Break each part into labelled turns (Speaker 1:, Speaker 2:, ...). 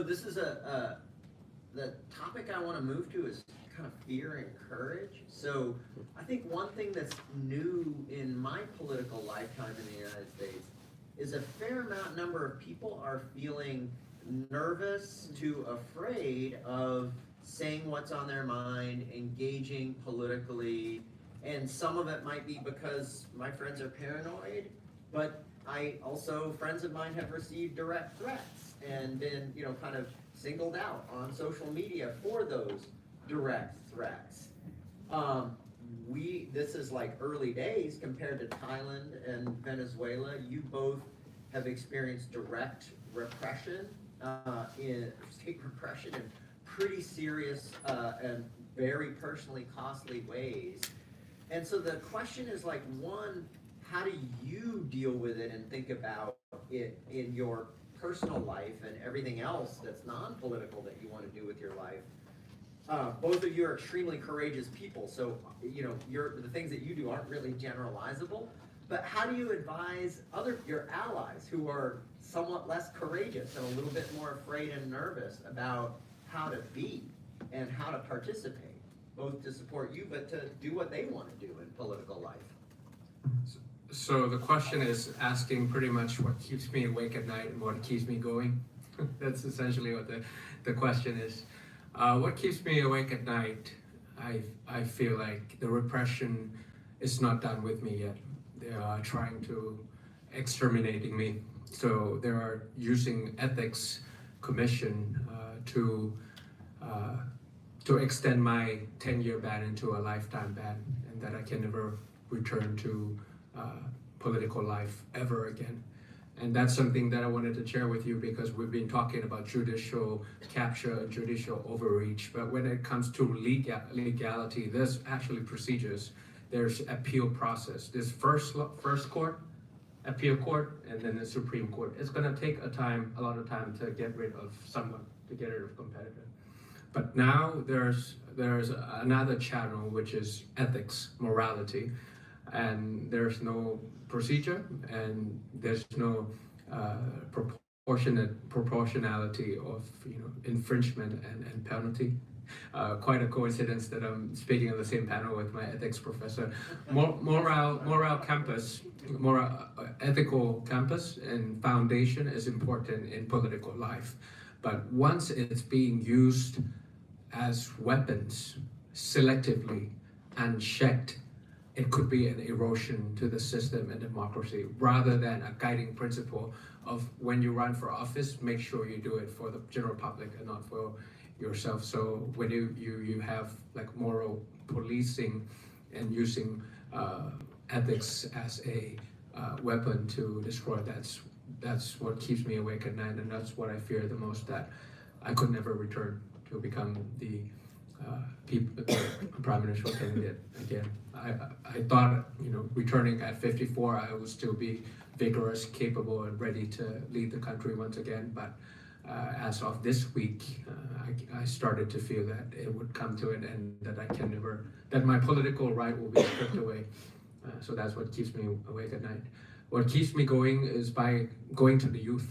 Speaker 1: this is the topic I want to move to is kind of fear and courage. So I think one thing that's new in my political lifetime in the United States is a fair number of people are feeling nervous to afraid of saying what's on their mind, engaging politically, and some of it might be because my friends are paranoid, but friends of mine have received direct threats and been, kind of singled out on social media for those direct threats. This is like early days compared to Thailand and Venezuela. You both have experienced direct repression, state repression in pretty serious and very personally costly ways. And so the question is like, one, how do you deal with it and think about it in your personal life and everything else that's non-political that you want to do with your life? Both of you are extremely courageous people, so the things that you do aren't really generalizable. But how do you advise your allies who are somewhat less courageous and a little bit more afraid and nervous about how to be and how to participate, both to support you but to do what they want to do in political life?
Speaker 2: So the question is asking pretty much what keeps me awake at night and what keeps me going. That's essentially what the question is. What keeps me awake at night, I feel like the repression is not done with me yet. They are trying to exterminating me. So they are using ethics commission to extend my 10-year ban into a lifetime ban, and that I can never return to political life ever again. And that's something that I wanted to share with you because we've been talking about judicial capture and judicial overreach. But when it comes to legality, there's actually procedures. There's appeal process. There's first court, appeal court, and then the Supreme Court. It's going to take a lot of time to get rid of someone, to get rid of a competitor. But now there's another channel, which is ethics, morality. And there's no procedure and there's no proportionality of infringement and penalty. Quite a coincidence that I'm speaking on the same panel with my ethics professor. Ethical campus and foundation is important in political life, but once it's being used as weapons selectively, unchecked, it could be an erosion to the system and democracy rather than a guiding principle of when you run for office, make sure you do it for the general public and not for yourself. So when you have like moral policing and using ethics as a weapon to destroy, that's what keeps me awake at night, and that's what I fear the most, that I could never return to become the prime minister candidate again. I thought, returning at 54, I would still be vigorous, capable, and ready to lead the country once again. But as of this week, I started to feel that it would come to an end, that my political right will be stripped away. So that's what keeps me awake at night. What keeps me going is by going to the youth,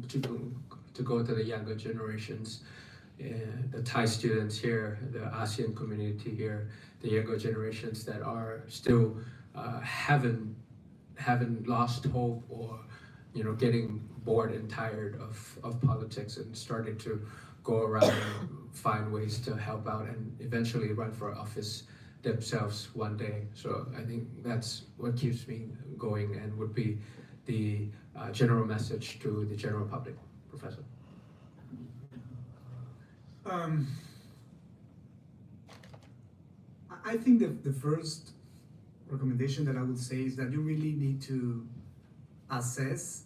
Speaker 2: to go to the younger generations. The Thai students here, the ASEAN community here, the younger generations that are still haven't lost hope or getting bored and tired of politics and started to go around and find ways to help out and eventually run for office themselves one day. So I think that's what keeps me going and would be the general message to the general public. Professor.
Speaker 3: I think the first recommendation that I would say is that you really need to assess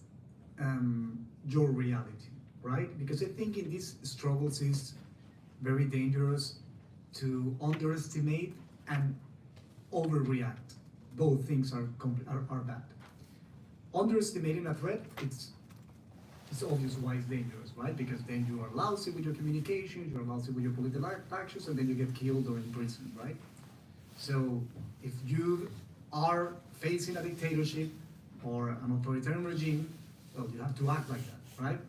Speaker 3: your reality, right? Because I think in these struggles it's very dangerous to underestimate and overreact. Both things are bad. Underestimating a threat, it's obvious why it's dangerous, right? Because then you are lousy with your communication, you're lousy with your political actions, and then you get killed or imprisoned, right? So if you are facing a dictatorship or an authoritarian regime, well, you have to act like that, right?